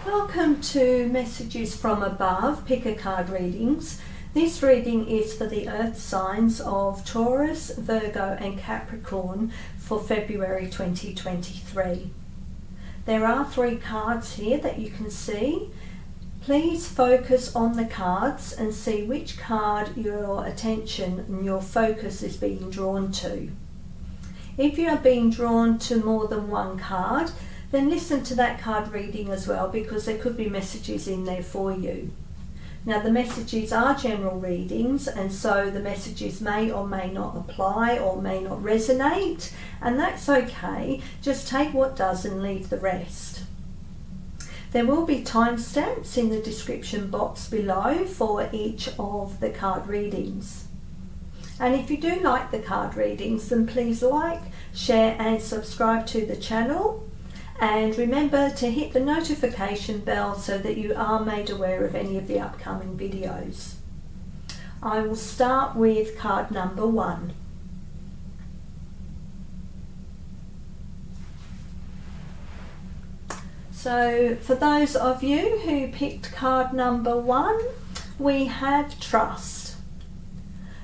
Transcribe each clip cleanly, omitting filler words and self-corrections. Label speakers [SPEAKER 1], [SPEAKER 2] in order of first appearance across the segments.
[SPEAKER 1] Welcome to Messages from Above, Pick a Card readings. This reading is for the earth signs of Taurus, Virgo and Capricorn for February 2023. There are 3 cards here that you can see. Please focus on the cards and see which card your attention and your focus is being drawn to. If you are being drawn to more than one card, then listen to that card reading as well, because there could be messages in there for you. Now, the messages are general readings, and so the messages may or may not apply or may not resonate, and that's okay. Just take what does and leave the rest. There will be timestamps in the description box below for each of the card readings. And if you do like the card readings, then please like, share and subscribe to the channel. And remember to hit the notification bell so that you are made aware of any of the upcoming videos. I will start with card number 1. So for those of you who picked card number 1, we have trust.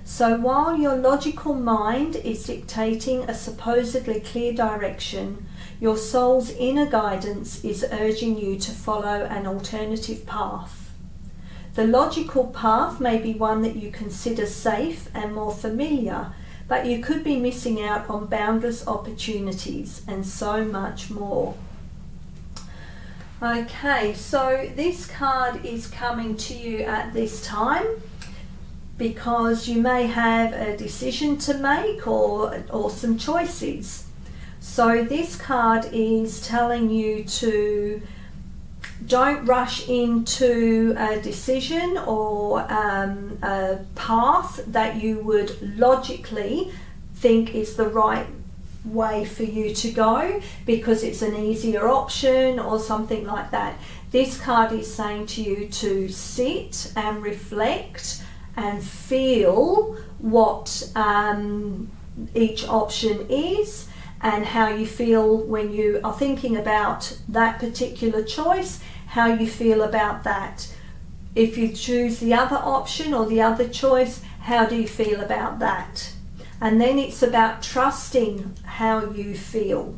[SPEAKER 1] So while your logical mind is dictating a supposedly clear direction, your soul's inner guidance is urging you to follow an alternative path. The logical path may be one that you consider safe and more familiar, but you could be missing out on boundless opportunities and so much more. Okay, so this card is coming to you at this time because you may have a decision to make or some choices. So this card is telling you to don't rush into a decision or a path that you would logically think is the right way for you to go because it's an easier option or something like that. This card is saying to you to sit and reflect and feel what each option is and how you feel when you are thinking about that particular choice, how you feel about that. If you choose the other option or the other choice, how do you feel about that? And then it's about trusting how you feel.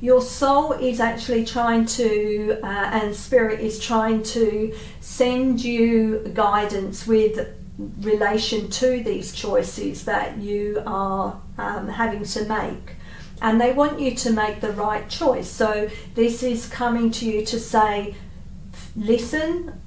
[SPEAKER 1] Your soul is actually trying to, and spirit is trying to send you guidance with relation to these choices that you are having to make. And they want you to make the right choice. So this is coming to you to say, listen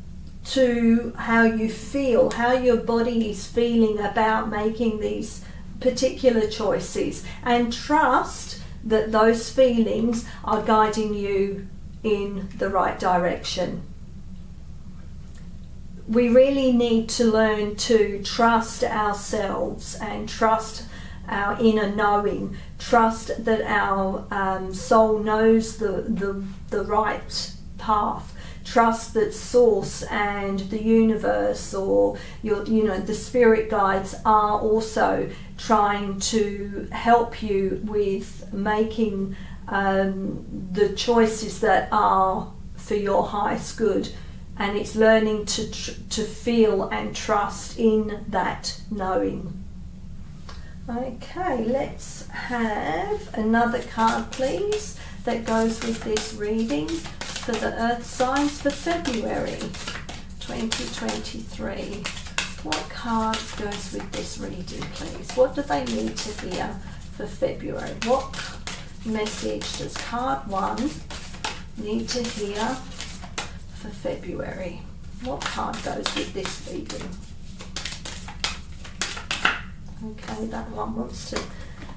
[SPEAKER 1] to how you feel, how your body is feeling about making these particular choices, and trust that those feelings are guiding you in the right direction. We really need to learn to trust ourselves and trust our inner knowing, trust that our soul knows the right path, trust that source and the universe or the spirit guides are also trying to help you with making the choices that are for your highest good. And it's learning to feel and trust in that knowing. Okay, let's have another card, please, that goes with this reading for the earth signs for February 2023. What card goes with this reading, please? What do they need to hear for February? What message does card 1 need to hear for February? What card goes with this reading? Okay, that one wants to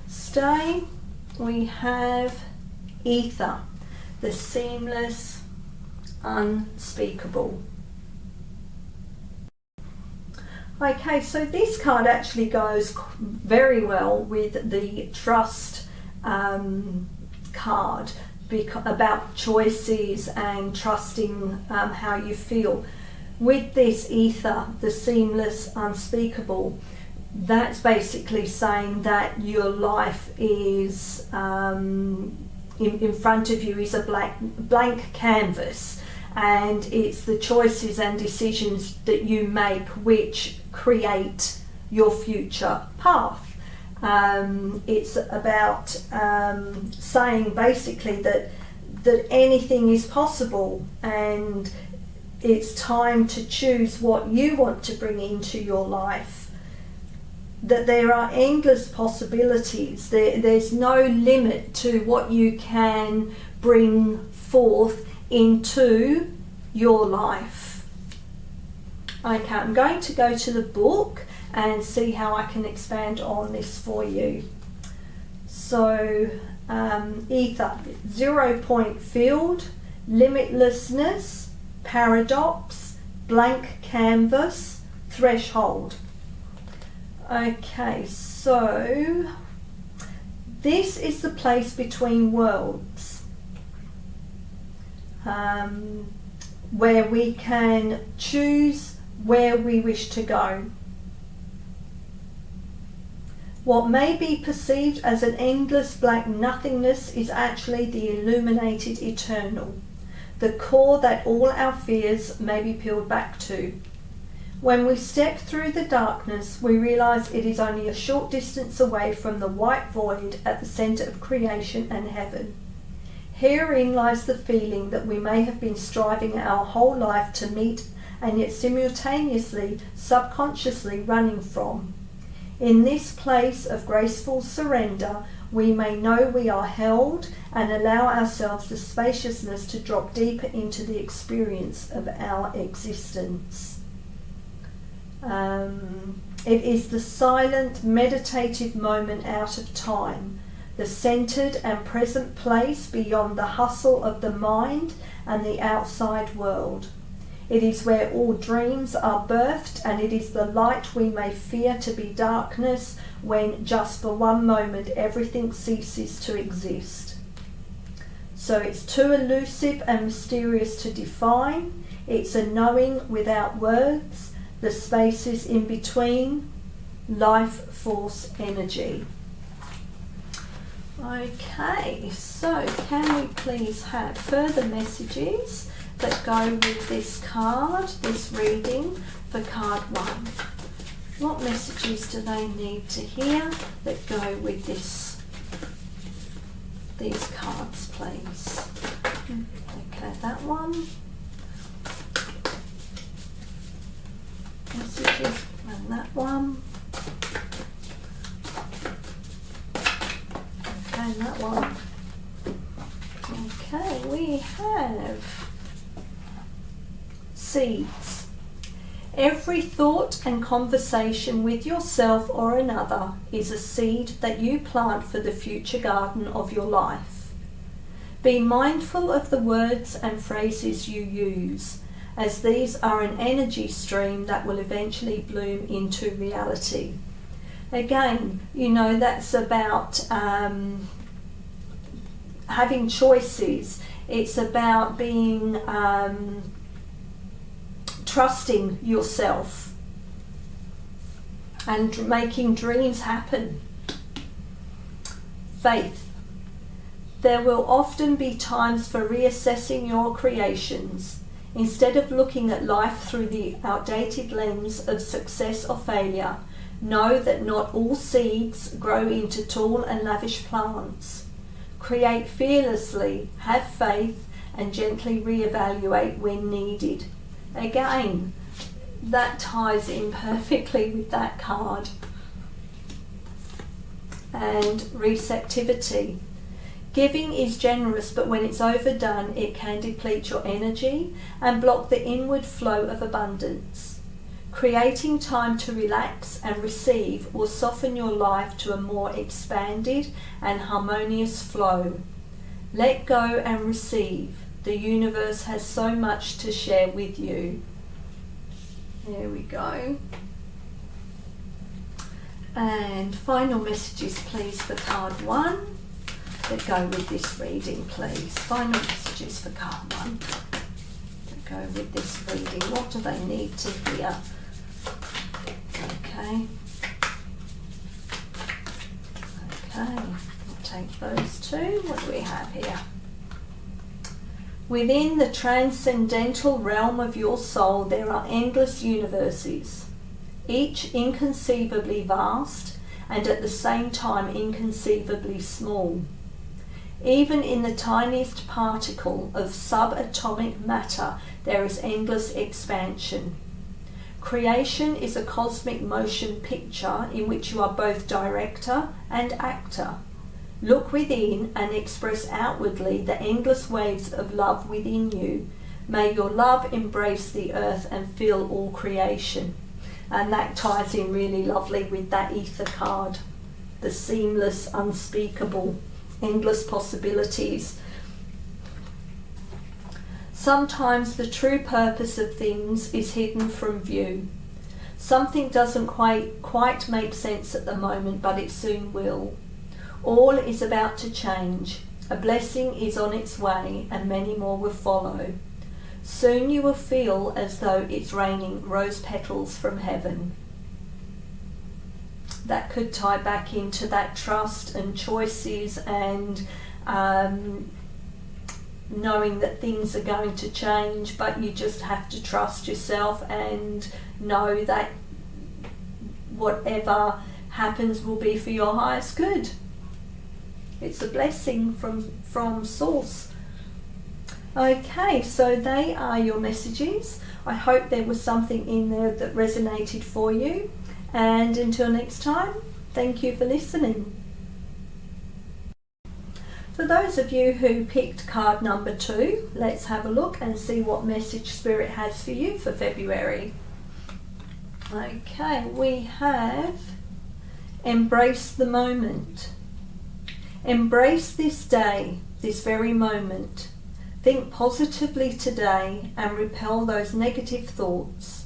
[SPEAKER 1] stay. We have ether, the seamless, unspeakable. Okay, so this card actually goes very well with the trust card about choices and trusting how you feel. With this ether, the seamless, unspeakable, that's basically saying that your life is in front of you is a blank canvas, and it's the choices and decisions that you make which create your future path. It's about saying basically that anything is possible, and it's time to choose what you want to bring into your life. That there are endless possibilities. There's no limit to what you can bring forth into your life. Okay, I'm going to go to the book and see how I can expand on this for you. So, ether, 0 point field, limitlessness, paradox, blank canvas, threshold. Okay, so this is the place between worlds, where we can choose where we wish to go. What may be perceived as an endless black nothingness is actually the illuminated eternal, the core that all our fears may be peeled back to. When we step through the darkness, we realize it is only a short distance away from the white void at the center of creation and heaven. Herein lies the feeling that we may have been striving our whole life to meet, and yet simultaneously, subconsciously running from. In this place of graceful surrender, we may know we are held and allow ourselves the spaciousness to drop deeper into the experience of our existence. It is the silent, meditative moment out of time, the centered and present place beyond the hustle of the mind and the outside world. It is where all dreams are birthed, and it is the light we may fear to be darkness when just for one moment everything ceases to exist. So it's too elusive and mysterious to define. It's a knowing without words, the spaces in between, life force energy. Okay, so can we please have further messages that go with this card, this reading for card 1? What messages do they need to hear that go with these cards, please? Okay, that one. Messages, and that one. Okay, and that one. Okay, we have seeds. Every thought and conversation with yourself or another is a seed that you plant for the future garden of your life. Be mindful of the words and phrases you use, as these are an energy stream that will eventually bloom into reality. Again, you know, that's about having choices. It's about being trusting yourself and making dreams happen. Faith. There will often be times for reassessing your creations. Instead of looking at life through the outdated lens of success or failure, know that not all seeds grow into tall and lavish plants. Create fearlessly, have faith, and gently reevaluate when needed. Again, that ties in perfectly with that card. And receptivity. Giving is generous, but when it's overdone, it can deplete your energy and block the inward flow of abundance. Creating time to relax and receive will soften your life to a more expanded and harmonious flow. Let go and receive. The universe has so much to share with you. There we go. And final messages, please, for card 1. That go with this reading, please. Final messages for card 1 that go with this reading. What do they need to hear? Okay. Okay, we'll take those two. What do we have here? Within the transcendental realm of your soul, there are endless universes, each inconceivably vast and at the same time inconceivably small. Even in the tiniest particle of subatomic matter, there is endless expansion. Creation is a cosmic motion picture in which you are both director and actor. Look within and express outwardly the endless waves of love within you. May your love embrace the earth and fill all creation. And that ties in really lovely with that ether card. The seamless, unspeakable, endless possibilities. Sometimes the true purpose of things is hidden from view. Something doesn't quite make sense at the moment, but it soon will. All is about to change. A blessing is on its way, and many more will follow. Soon you will feel as though it's raining rose petals from heaven. That could tie back into that trust and choices and knowing that things are going to change, but you just have to trust yourself and know that whatever happens will be for your highest good. It's a blessing from Source. Okay, so they are your messages. I hope there was something in there that resonated for you. And until next time, thank you for listening. For those of you who picked card number 2, let's have a look and see what message Spirit has for you for February. Okay, we have embrace the moment. Embrace this day, this very moment. Think positively today and repel those negative thoughts.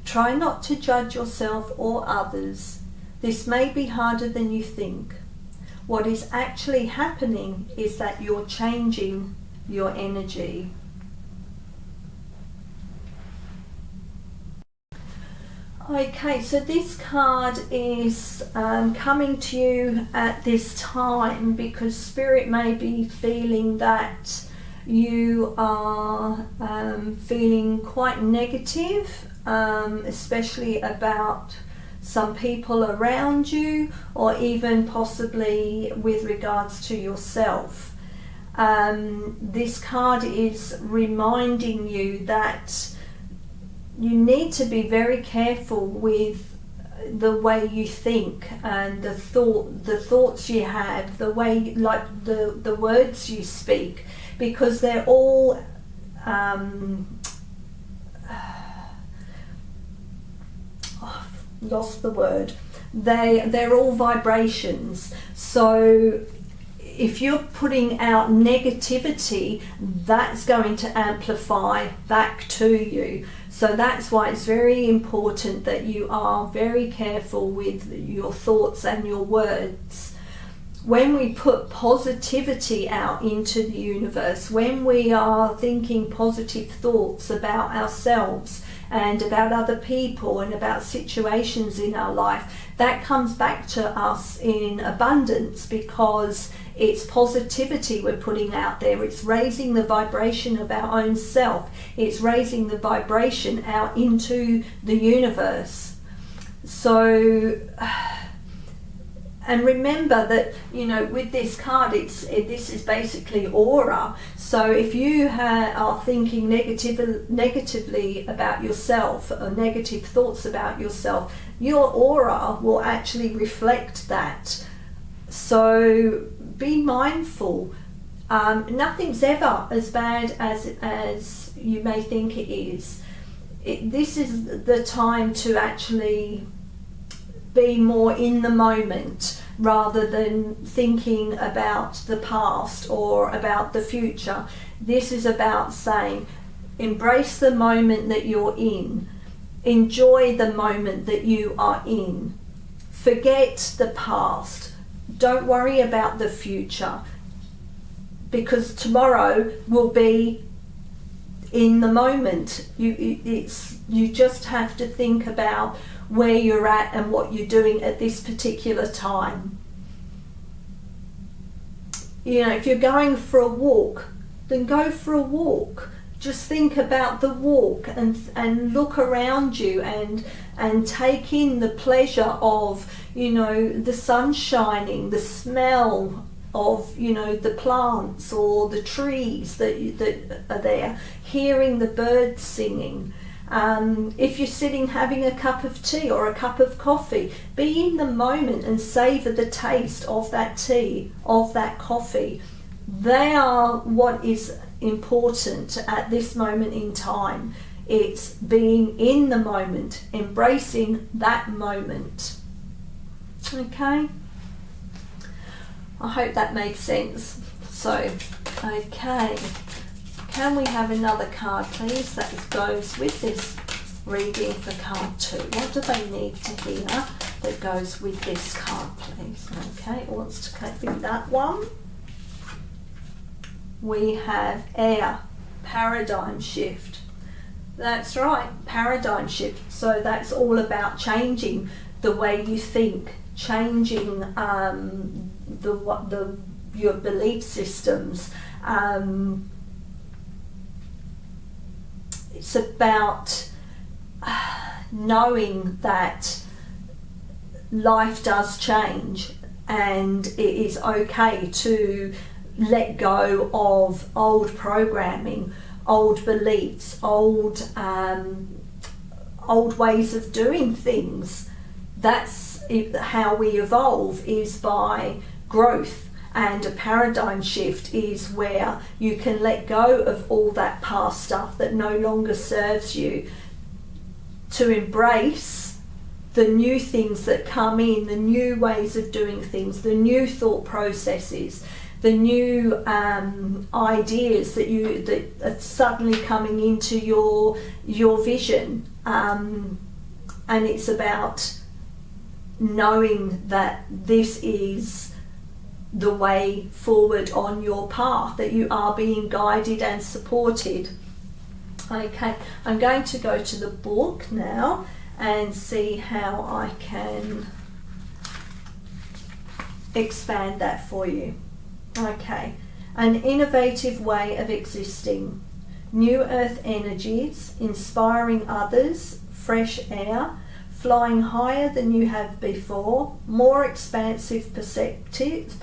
[SPEAKER 1] Try not to judge yourself or others. This may be harder than you think. What is actually happening is that you're changing your energy. Okay, so this card is coming to you at this time because Spirit may be feeling that you are feeling quite negative, especially about some people around you, or even possibly with regards to yourself. This card is reminding you that you need to be very careful with the way you think and the thoughts you have, the way, like the words you speak, because they're all lost the word. They're all vibrations. So if you're putting out negativity, that's going to amplify back to you. So that's why it's very important that you are very careful with your thoughts and your words. When we put positivity out into the universe, when we are thinking positive thoughts about ourselves and about other people and about situations in our life, that comes back to us in abundance because it's positivity we're putting out there. It's raising the vibration of our own self. It's raising the vibration out into the universe. So, and remember that, you know, with this card, this is basically aura. So if you are thinking negatively about yourself or negative thoughts about yourself, your aura will actually reflect that. So be mindful. Nothing's ever as bad as you may think it is. This is the time to actually be more in the moment rather than thinking about the past or about the future. This is about saying, embrace the moment that you're in. Enjoy the moment that you are in. Forget the past. Don't worry about the future, because tomorrow will be in the moment. You just have to think about where you're at and what you're doing at this particular time. You know, if you're going for a walk, then go for a walk. Just think about the walk and look around you and take in the pleasure of, you know, the sun shining, the smell of, you know, the plants or the trees that are there, hearing the birds singing. If you're sitting having a cup of tea or a cup of coffee, be in the moment and savour the taste of that tea, of that coffee. They are what is important at this moment in time. It's being in the moment, embracing that moment. Okay? I hope that makes sense. So, okay. Can we have another card, please, that goes with this reading for card 2? What do they need to hear that goes with this card, please? Okay, what's to cope with that one? We have air, paradigm shift. That's right, paradigm shift. So that's all about changing the way you think, changing your belief systems. It's about knowing that life does change and it is okay to let go of old programming, old beliefs, old ways of doing things. That's how we evolve, is by growth. And a paradigm shift is where you can let go of all that past stuff that no longer serves you, to embrace the new things that come in, the new ways of doing things, the new thought processes, the new ideas that are suddenly coming into your vision. And it's about knowing that this is the way forward on your path, that you are being guided and supported. Okay, I'm going to go to the book now and see how I can expand that for you. Okay, an innovative way of existing, new earth energies, inspiring others, fresh air, flying higher than you have before, more expansive perspective,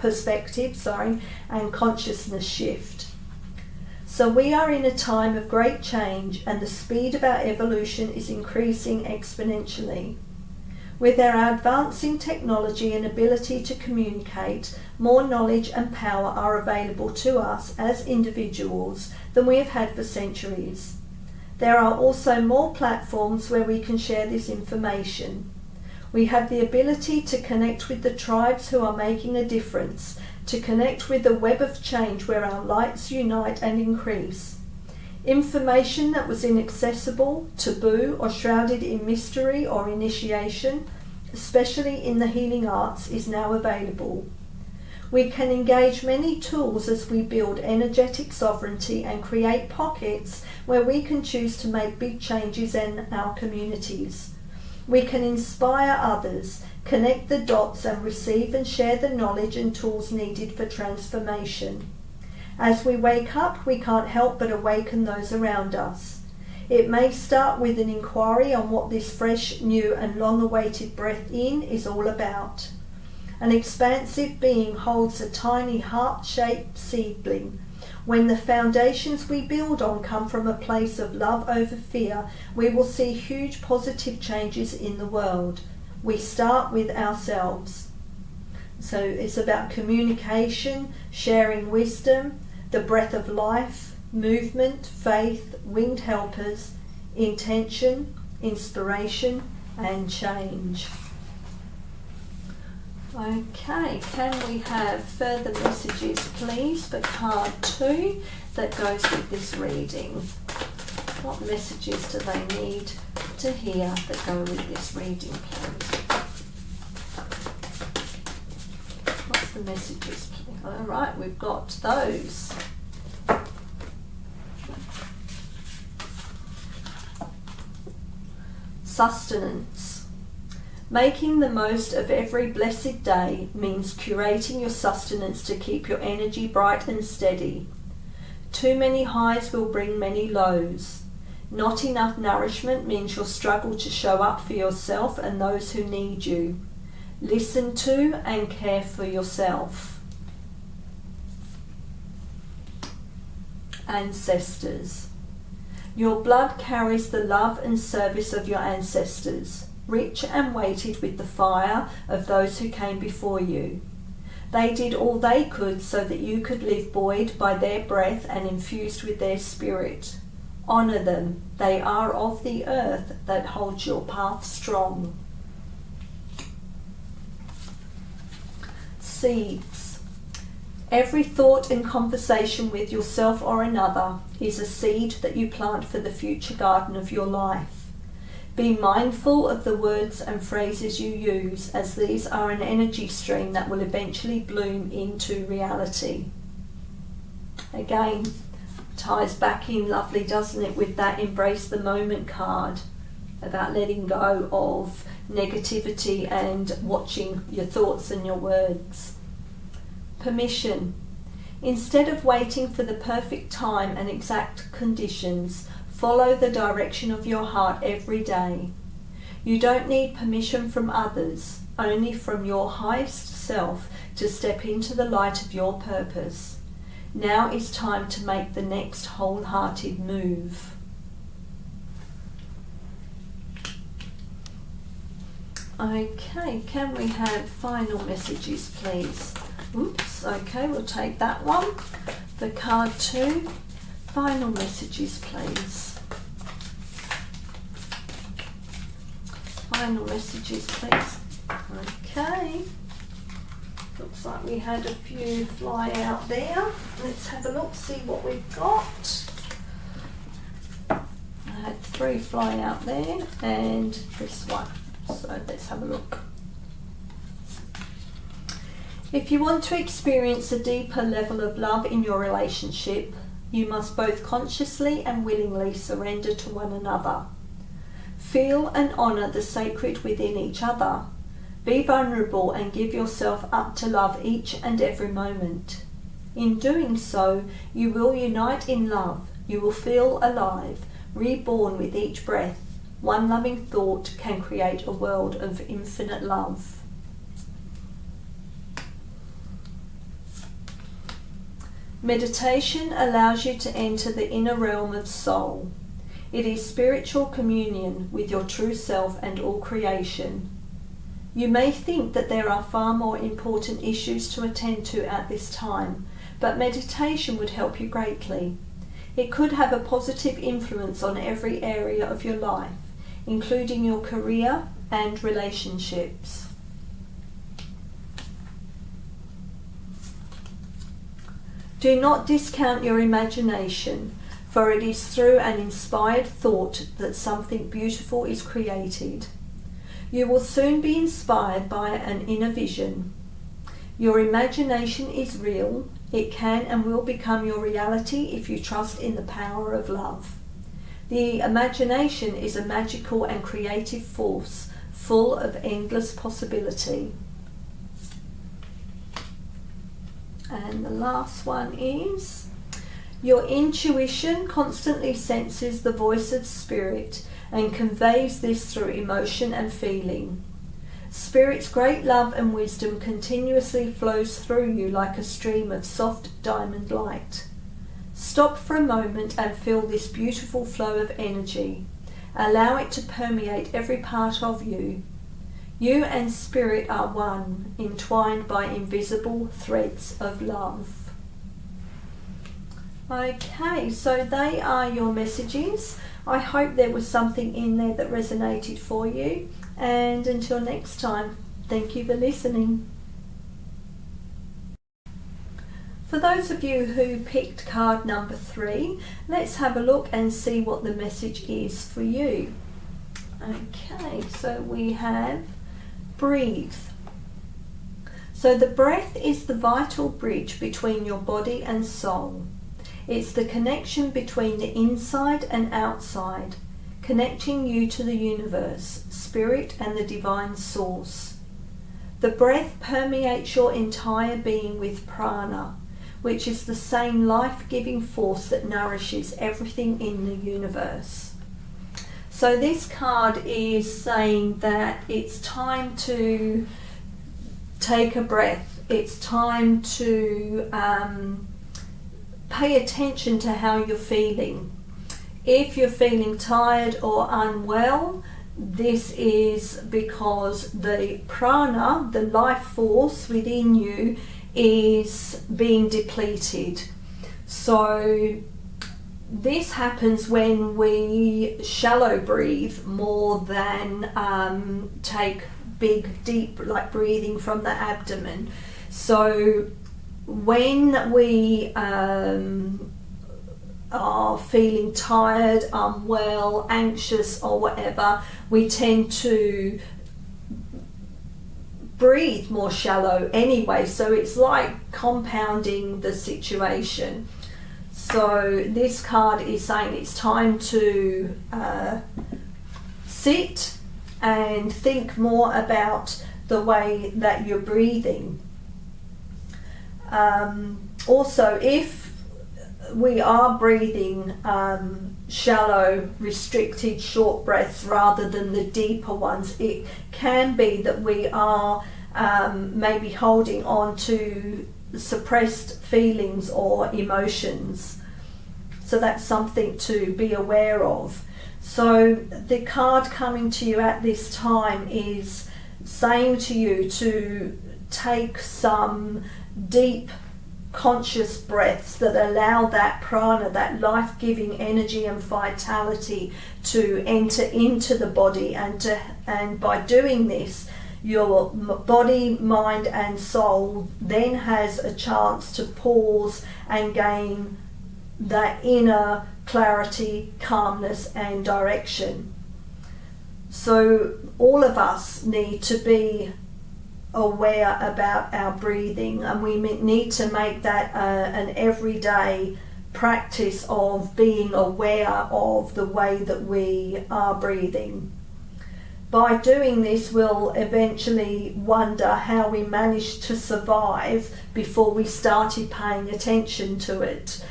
[SPEAKER 1] and consciousness shift. So we are in a time of great change, and the speed of our evolution is increasing exponentially. With our advancing technology and ability to communicate, more knowledge and power are available to us as individuals than we have had for centuries. There are also more platforms where we can share this information. We have the ability to connect with the tribes who are making a difference, to connect with the web of change where our lights unite and increase. Information that was inaccessible, taboo, or shrouded in mystery or initiation, especially in the healing arts, is now available. We can engage many tools as we build energetic sovereignty and create pockets where we can choose to make big changes in our communities. We can inspire others, connect the dots, and receive and share the knowledge and tools needed for transformation. As we wake up, we can't help but awaken those around us. It may start with an inquiry on what this fresh, new, and long-awaited breath in is all about. An expansive being holds a tiny heart-shaped seedling. When the foundations we build on come from a place of love over fear, we will see huge positive changes in the world. We start with ourselves. So it's about communication, sharing wisdom, the breath of life, movement, faith, winged helpers, intention, inspiration, and change. Okay, can we have further messages, please, for card 2 that goes with this reading? What messages do they need to hear that go with this reading, please? What's the messages, please? All right, we've got those. Sustenance. Making the most of every blessed day means curating your sustenance to keep your energy bright and steady. Too many highs will bring many lows. Not enough nourishment means you'll struggle to show up for yourself and those who need you. Listen to and care for yourself. Ancestors. Your blood carries the love and service of your ancestors, rich and weighted with the fire of those who came before you. They did all they could so that you could live buoyed by their breath and infused with their spirit. Honour them. They are of the earth that holds your path strong. Seeds. Every thought and conversation with yourself or another is a seed that you plant for the future garden of your life. Be mindful of the words and phrases you use, as these are an energy stream that will eventually bloom into reality. Again, ties back in lovely, doesn't it, with that Embrace the Moment card about letting go of negativity and watching your thoughts and your words. Permission. Instead of waiting for the perfect time and exact conditions, follow the direction of your heart every day. You don't need permission from others, only from your highest self to step into the light of your purpose. Now is time to make the next wholehearted move. Okay, can we have final messages, please? Oops, okay, we'll take that one. For card 2, final messages, please. Final messages, please. Okay. Looks like we had a few fly out there. Let's have a look, see what we've got. I had 3 fly out there and this one. So let's have a look. If you want to experience a deeper level of love in your relationship, you must both consciously and willingly surrender to one another. Feel and honour the sacred within each other. Be vulnerable and give yourself up to love each and every moment. In doing so, you will unite in love. You will feel alive, reborn with each breath. One loving thought can create a world of infinite love. Meditation allows you to enter the inner realm of soul. It is spiritual communion with your true self and all creation. You may think that there are far more important issues to attend to at this time, but meditation would help you greatly. It could have a positive influence on every area of your life, including your career and relationships. Do not discount your imagination, for it is through an inspired thought that something beautiful is created. You will soon be inspired by an inner vision. Your imagination is real. It can and will become your reality if you trust in the power of love. The imagination is a magical and creative force, full of endless possibility. And the last one is, your intuition constantly senses the voice of spirit and conveys this through emotion and feeling. Spirit's great love and wisdom continuously flows through you like a stream of soft diamond light. Stop for a moment and feel this beautiful flow of energy. Allow it to permeate every part of you. You and Spirit are one, entwined by invisible threads of love. Okay, so they are your messages. I hope there was something in there that resonated for you. And until next time, thank you for listening. For those of you who picked card number 3, let's have a look and see what the message is for you. Okay, so we have breathe. So the breath is the vital bridge between your body and soul. It's the connection between the inside and outside, connecting you to the universe, spirit and the divine source. The breath permeates your entire being with prana, which is the same life-giving force that nourishes everything in the universe. So this card is saying that it's time to take a breath. It's time to pay attention to how you're feeling. If you're feeling tired or unwell, this is because the prana, the life force within you, is being depleted. So this happens when we shallow breathe more than take big, deep, like breathing from the abdomen. So when we are feeling tired, unwell, anxious or whatever, we tend to breathe more shallow anyway, so it's like compounding the situation. So this card is saying it's time to sit and think more about the way that you're breathing. Also, if we are breathing shallow, restricted, short breaths rather than the deeper ones, it can be that we are maybe holding on to suppressed feelings or emotions. So that's something to be aware of. So the card coming to you at this time is saying to you to take some deep conscious breaths that allow that prana, that life-giving energy and vitality to enter into the body, and by doing this, your body, mind and soul then has a chance to pause and gain that inner clarity, calmness and direction. So all of us need to be aware about our breathing, and we need to make that an everyday practice of being aware of the way that we are breathing. By doing this, we'll eventually wonder how we managed to survive before we started paying attention to it.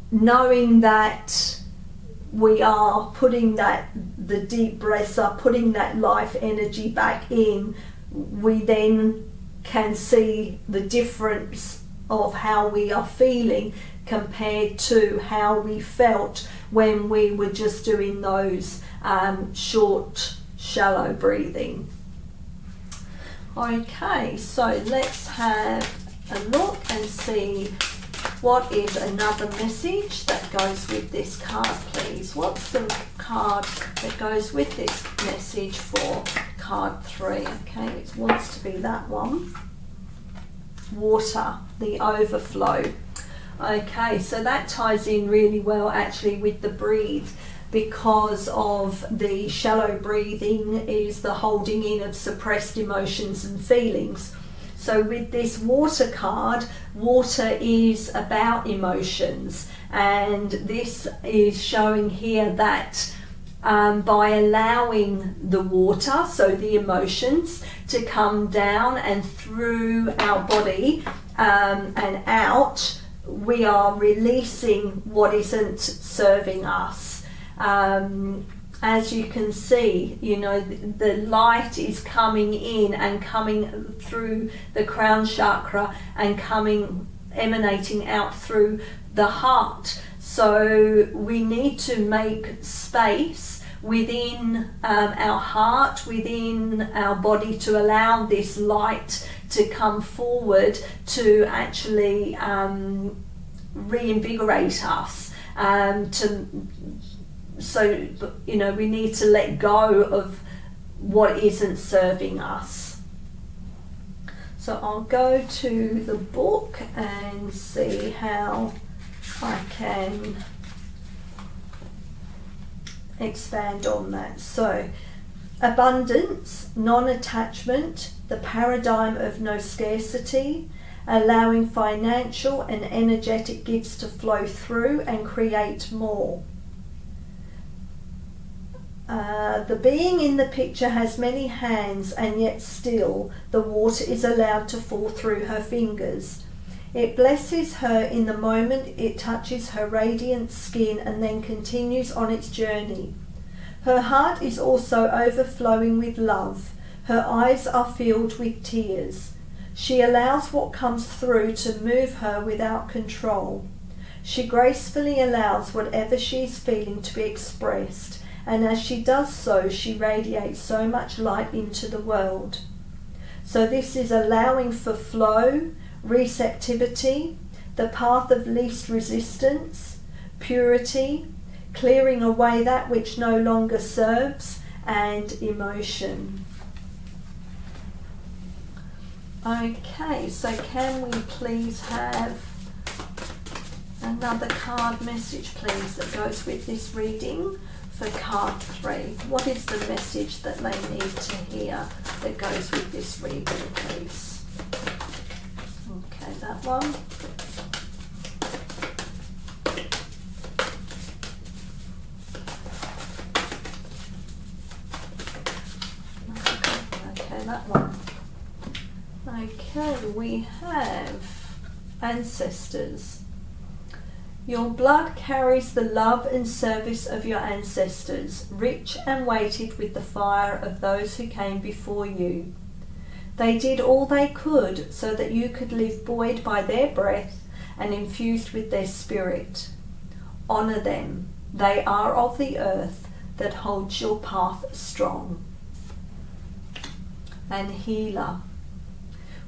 [SPEAKER 1] Knowing that we are putting the deep breaths are putting that life energy back in, we then can see the difference of how we are feeling compared to how we felt when we were just doing those short, shallow breathing. Okay, so let's have a look and see what is another message that goes with this card, please. What's the card that goes with this message for card 3? Okay, it wants to be that one. Water, the overflow. Okay, so that ties in really well actually with the breathe, because of the shallow breathing is the holding in of suppressed emotions and feelings. So with this water card, water is about emotions, and this is showing here that by allowing the water, so the emotions, to come down and through our body and out, we are releasing what isn't serving us. As you can see, you know, the light is coming in and coming through the crown chakra and emanating out through the heart. So we need to make space within our heart, within our body, to allow this light to come forward to actually reinvigorate us. So, you know, we need to let go of what isn't serving us. So I'll go to the book and see how I can expand on that. So, abundance, non-attachment, the paradigm of no scarcity, allowing financial and energetic gifts to flow through and create more. The being in the picture has many hands, and yet still the water is allowed to fall through her fingers. It blesses her in the moment it touches her radiant skin and then continues on its journey. Her heart is also overflowing with love. Her eyes are filled with tears. She allows what comes through to move her without control. She gracefully allows whatever she is feeling to be expressed, and as she does so, she radiates so much light into the world. So this is allowing for flow, receptivity, the path of least resistance, purity, clearing away that which no longer serves, and emotion. Okay, so can we please have another card message, please, that goes with this reading for card 3? What is the message that they need to hear that goes with this reading, please? Okay, that one. Okay, that one. Okay, we have ancestors. Your blood carries the love and service of your ancestors, rich and weighted with the fire of those who came before you. They did all they could so that you could live buoyed by their breath and infused with their spirit. Honour them. They are of the earth that holds your path strong. And healer.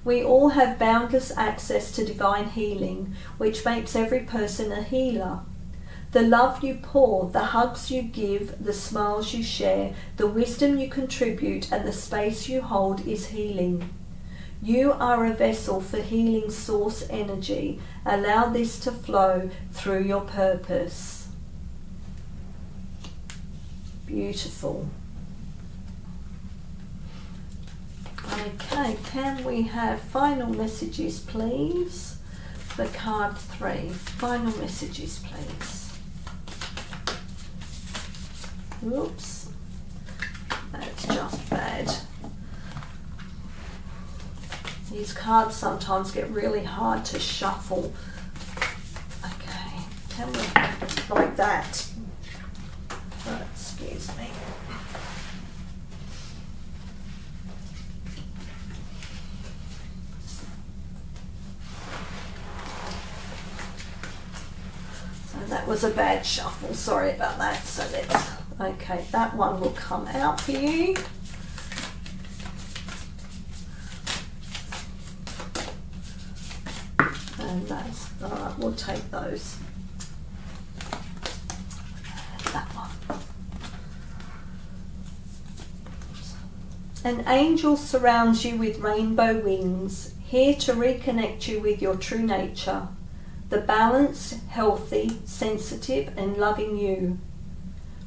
[SPEAKER 1] We all have boundless access to divine healing, which makes every person a healer. The love you pour, the hugs you give, the smiles you share, the wisdom you contribute, and the space you hold is healing. You are a vessel for healing source energy. Allow this to flow through your purpose. Beautiful. Okay, can we have final messages, please, for card 3? Final messages, please. Oops, that's just bad. These cards sometimes get really hard to shuffle. Okay, can we, like that? Oh, excuse me. That was a bad shuffle, sorry about that. So let's, okay, that one will come out for you. And that's, alright, we'll take those. That one. An angel surrounds you with rainbow wings, here to reconnect you with your true nature. The balanced, healthy, sensitive and loving you.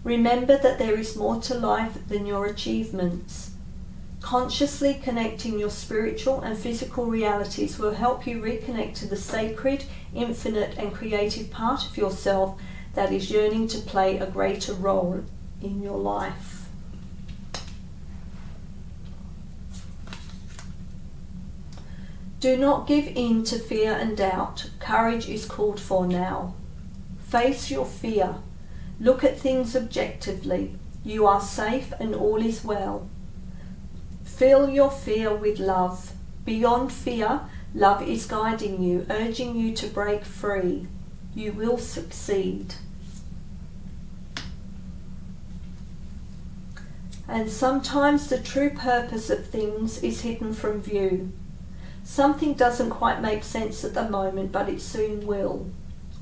[SPEAKER 1] Remember that there is more to life than your achievements. Consciously connecting your spiritual and physical realities will help you reconnect to the sacred, infinite and creative part of yourself that is yearning to play a greater role in your life. Do not give in to fear and doubt. Courage is called for now. Face your fear. Look at things objectively. You are safe and all is well. Fill your fear with love. Beyond fear, love is guiding you, urging you to break free. You will succeed. And sometimes the true purpose of things is hidden from view. Something doesn't quite make sense at the moment, but it soon will.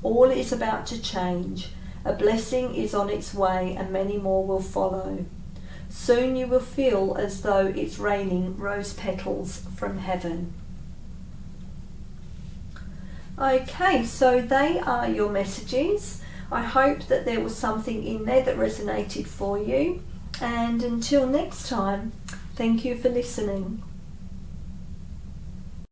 [SPEAKER 1] All is about to change. A blessing is on its way and many more will follow. Soon you will feel as though it's raining rose petals from heaven. Okay, so they are your messages. I hope that there was something in there that resonated for you. And until next time, thank you for listening.